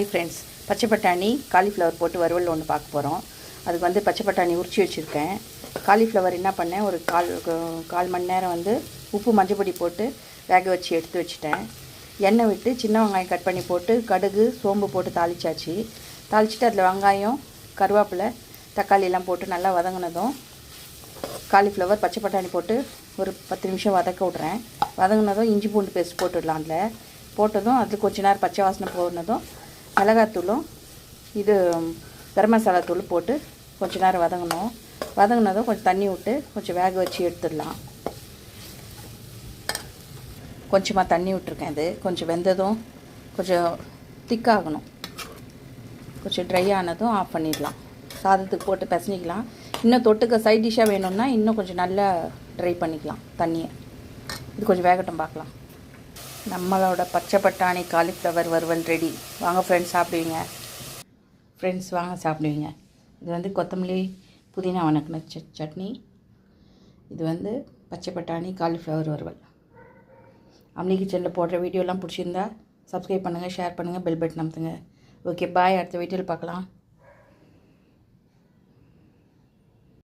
Hi friends, பச்சை பட்டாணி cauliflower போட்டு வறுவல் ஒன்று பார்க்க போகிறோம். அதுக்கு வந்து பச்சை பட்டாணி உரிச்சு வச்சுருக்கேன். காலிஃப்ளவர் என்ன பண்ணேன், ஒரு கால் மணி நேரம் வந்து உப்பு மஞ்சப்பொடி போட்டு வேக வச்சு எடுத்து வச்சுட்டேன். எண்ணெய் விட்டு சின்ன வெங்காயம் கட் பண்ணி போட்டு கடுகு சோம்பு போட்டு தாளிச்சாச்சு. தாளிச்சிட்டு அதில் வெங்காயம் கருவேப்பிலை தக்காளியெல்லாம் போட்டு நல்லா வதங்கினதும் காலிஃப்ளவர் பச்சை பட்டாணி போட்டு ஒரு 10 நிமிஷம் வதக்க விட்றேன். வதங்கினதும் இஞ்சி பூண்டு பேஸ்ட் போட்டுடலாம். அதில் போட்டதும் அதில் கொஞ்ச நேரம் பச்சை வாசனை போனதும் மிளகாத்தூளும் இது கரம் மசாலா தூள் போட்டு கொஞ்ச நேரம் வதங்கினதும் கொஞ்சம் தண்ணி விட்டு கொஞ்சம் வேக வச்சு எடுத்துடலாம். கொஞ்சமாக தண்ணி விட்டுருக்கேன். இது கொஞ்சம் வெந்ததும் கொஞ்சம் திக்காகணும். கொஞ்சம் ட்ரை ஆனதும் ஆஃப் பண்ணிடலாம். சாதத்துக்கு போட்டு பிசைஞ்சிக்கலாம். இன்னும் தொட்டுக்க சைட் டிஷ்ஷாக வேணும்னா இன்னும் கொஞ்சம் நல்லா ட்ரை பண்ணிக்கலாம் தண்ணியை. இது கொஞ்சம் வேகட்டும் பார்க்கலாம். நம்மளோட பச்சை பட்டாணி காலிஃப்ளவர் வறுவல் ரெடி. வாங்க ஃப்ரெண்ட்ஸ் சாப்பிடுவீங்க. இது வந்து கொத்தமல்லி புதினா வணக்கின சட்னி. இது வந்து பச்சை பட்டாணி காலிஃப்ளவர் வறுவல். அம்னி கிச்சனில் போடுற வீடியோலாம் பிடிச்சிருந்தா சப்ஸ்கிரைப் பண்ணுங்கள், ஷேர் பண்ணுங்கள், பெல் பட்டன் அமுத்துங்க. ஓகே, பாய். அடுத்த வீடியோவில் பார்க்கலாம்.